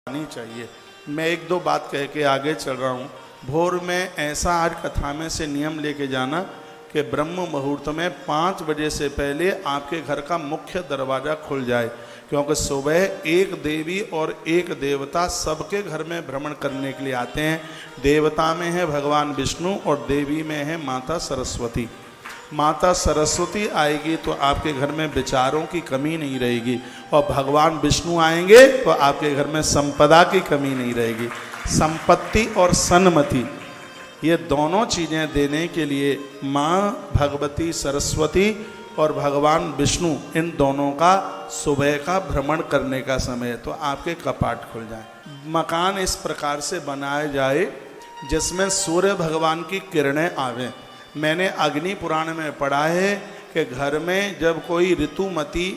नहीं चाहिए। मैं एक दो बात कह के आगे चल रहा हूँ। भोर में ऐसा आज कथा में से नियम लेके जाना कि ब्रह्म मुहूर्त में 5 बजे से पहले आपके घर का मुख्य दरवाज़ा खुल जाए, क्योंकि सुबह एक देवी और एक देवता सबके घर में भ्रमण करने के लिए आते हैं। देवता में है भगवान विष्णु और देवी में है माता सरस्वती। माता सरस्वती आएगी तो आपके घर में विचारों की कमी नहीं रहेगी, और भगवान विष्णु आएंगे तो आपके घर में संपदा की कमी नहीं रहेगी। संपत्ति और सन्मति ये दोनों चीज़ें देने के लिए माँ भगवती सरस्वती और भगवान विष्णु इन दोनों का सुबह का भ्रमण करने का समय है, तो आपके कपाट खुल जाए। मकान इस प्रकार से बनाया जाए जिसमें सूर्य भगवान की किरणें आवें। मैंने अग्नि पुराण में पढ़ा है कि घर में जब कोई ऋतुमती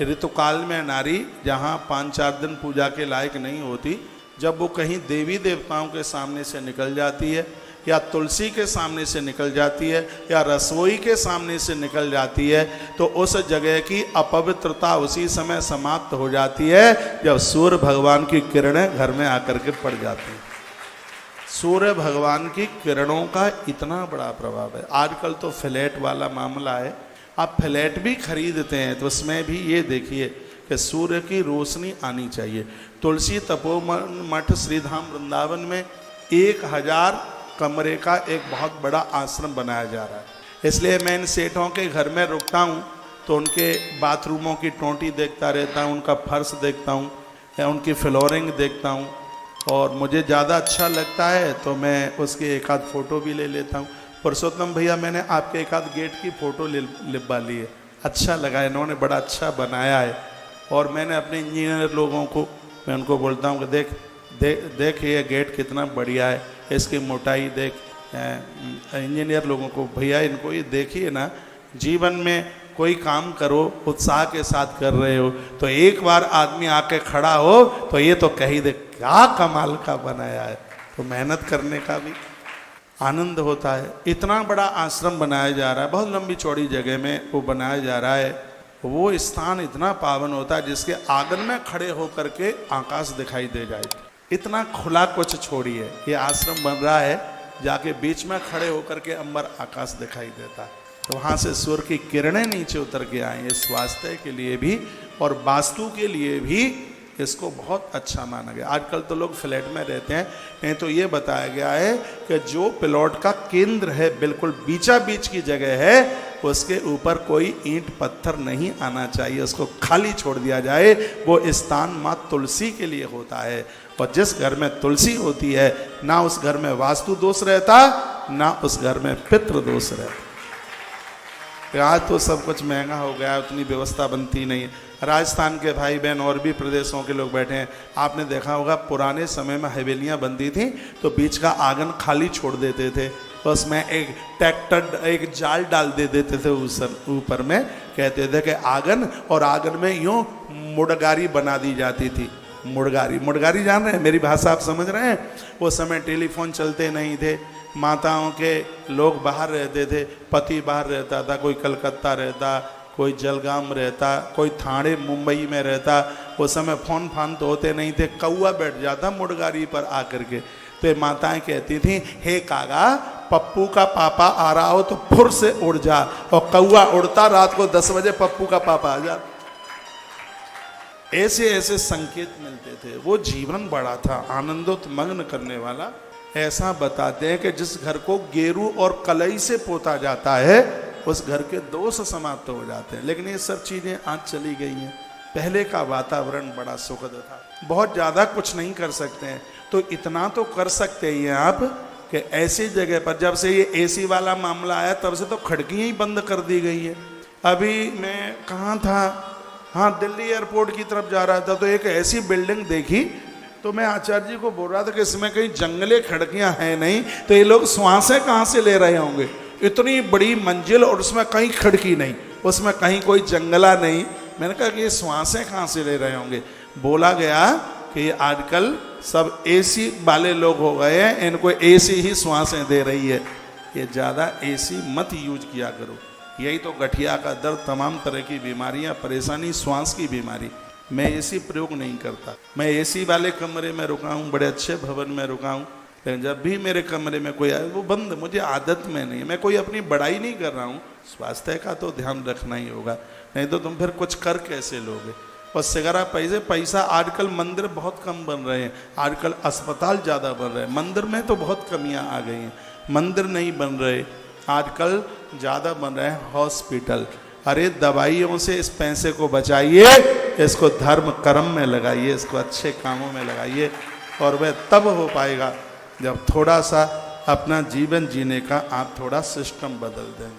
ऋतुकाल में नारी जहाँ 5-4 दिन पूजा के लायक नहीं होती, जब वो कहीं देवी देवताओं के सामने से निकल जाती है या तुलसी के सामने से निकल जाती है या रसोई के सामने से निकल जाती है, तो उस जगह की अपवित्रता उसी समय समाप्त हो जाती है जब सूर्य भगवान की किरणें घर में आकर के पड़ जाती है। सूर्य भगवान की किरणों का इतना बड़ा प्रभाव है। आजकल तो फ्लैट वाला मामला है, आप फ्लैट भी खरीदते हैं तो उसमें भी ये देखिए कि सूर्य की रोशनी आनी चाहिए। तुलसी तपोवन मठ श्रीधाम वृंदावन में 1000 कमरे का एक बहुत बड़ा आश्रम बनाया जा रहा है। इसलिए मैं इन सेठों के घर में रुकता हूँ तो उनके बाथरूमों की टोंटी देखता रहता हूँ, उनका फर्श देखता हूँ, उनकी फ्लोरिंग देखता हूँ, और मुझे ज़्यादा अच्छा लगता है तो मैं उसकी एक आध फ़ोटो भी ले लेता हूँ। पुरुषोत्तम भैया, मैंने आपके एक आध गेट की फ़ोटो लिखवा ली है, अच्छा लगा, इन्होंने बड़ा अच्छा बनाया है। और मैंने अपने इंजीनियर लोगों को मैं उनको बोलता हूँ कि देख ये गेट कितना बढ़िया है, इसकी मोटाई देख। इंजीनियर लोगों को, भैया इनको ये देखिए ना, जीवन में कोई काम करो उत्साह के साथ कर रहे हो तो एक बार आदमी आके खड़ा हो तो ये तो कही दे क्या कमाल का बनाया है, तो मेहनत करने का भी आनंद होता है। इतना बड़ा आश्रम बनाया जा रहा है, बहुत लंबी चौड़ी जगह में वो बनाया जा रहा है। वो स्थान इतना पावन होता है जिसके आंगन में खड़े होकर के आकाश दिखाई दे जाए। इतना खुला कुछ छोड़िए, ये आश्रम बन रहा है, जाके बीच में खड़े होकर के अंबर आकाश दिखाई देता है, तो वहाँ से सूर्य की किरणें नीचे उतर के आए। इस स्वास्थ्य के लिए भी और वास्तु के लिए भी इसको बहुत अच्छा माना गया। आजकल तो लोग फ्लैट में रहते हैं, नहीं तो ये बताया गया है कि जो प्लॉट का केंद्र है, बिल्कुल बीचा बीच की जगह है, उसके ऊपर कोई ईंट पत्थर नहीं आना चाहिए, उसको खाली छोड़ दिया जाए। वो स्थान माँ तुलसी के लिए होता है, और जिस घर में तुलसी होती है ना उस घर में वास्तु दोष रहता, ना उस घर में पितृ दोष रहता। आज तो सब कुछ महंगा हो गया, उतनी व्यवस्था बनती नहीं है। राजस्थान के भाई बहन और भी प्रदेशों के लोग बैठे हैं, आपने देखा होगा पुराने समय में हवेलियां बनती थी तो बीच का आंगन खाली छोड़ देते थे, तो उसमें एक ट्रैक्टर एक जाल डाल दे देते थे उस ऊपर में, कहते थे कि आंगन, और आंगन में यूँ मुड़गारी बना दी जाती थी। मुड़गारी जान रहे हैं, मेरी भाषा आप समझ रहे हैं। वो समय टेलीफोन चलते नहीं थे, माताओं के लोग बाहर रहते थे, पति बाहर रहता था, कोई कलकत्ता रहता, कोई जलगाम रहता, कोई थाने मुंबई में रहता। उस समय फोन फान तो होते नहीं थे, कौआ बैठ जाता मुड़गारी पर आकर के, तो माताएं कहती थी, हे कागा पप्पू का पापा आ रहा हो तो फुर से उड़ जा, और कौआ उड़ता, रात को 10 बजे पप्पू का पापा आ जा। ऐसे ऐसे संकेत मिलते थे। वो जीवन बड़ा था, आनंदोत्मग्न करने वाला। ऐसा बताते हैं कि जिस घर को गेरू और कलई से पोता जाता है उस घर के दोष समाप्त हो जाते हैं। लेकिन ये सब चीज़ें आज चली गई हैं। पहले का वातावरण बड़ा सुखद था। बहुत ज़्यादा कुछ नहीं कर सकते हैं, तो इतना तो कर सकते ही हैं आप कि ऐसी जगह पर, जब से ये एसी वाला मामला आया तब से तो खिड़कियाँ ही बंद कर दी गई है। अभी मैं कहाँ था, हाँ दिल्ली एयरपोर्ट की तरफ जा रहा था तो एक ऐसी बिल्डिंग देखी, तो मैं आचार्य जी को बोल रहा था कि इसमें कहीं जंगले खिड़कियां हैं नहीं, तो ये लोग श्वासें कहाँ से ले रहे होंगे, इतनी बड़ी मंजिल और उसमें कहीं खिड़की नहीं, उसमें कहीं कोई जंगला नहीं। मैंने कहा कि ये श्वासें कहाँ से ले रहे होंगे। बोला गया कि ये आजकल सब एसी वाले लोग हो गए हैं, इनको एसी ही श्वासें दे रही है। ये ज़्यादा एसी मत यूज किया करो, यही तो गठिया का दर्द, तमाम तरह की बीमारियां, परेशानी, श्वास की बीमारी। मैं एसी प्रयोग नहीं करता। मैं एसी वाले कमरे में रुका हूँ, बड़े अच्छे भवन में रुका हूँ, लेकिन जब भी मेरे कमरे में कोई आए वो बंद, मुझे आदत में नहीं है। मैं कोई अपनी बड़ाई नहीं कर रहा हूँ, स्वास्थ्य का तो ध्यान रखना ही होगा, नहीं तो तुम फिर कुछ कर कैसे लोगे। और सिगरा पैसा आजकल मंदिर बहुत कम बन रहे हैं, आजकल अस्पताल ज़्यादा बन रहे हैं, मंदिर में तो बहुत कमियां आ गई हैं। मंदिर नहीं बन रहे, आजकल ज़्यादा बन रहे हैं हॉस्पिटल। अरे दवाइयों से इस पैसे को बचाइए, इसको धर्म कर्म में लगाइए, इसको अच्छे कामों में लगाइए, और वह तब हो पाएगा जब थोड़ा सा अपना जीवन जीने का आप थोड़ा सिस्टम बदल देंगे।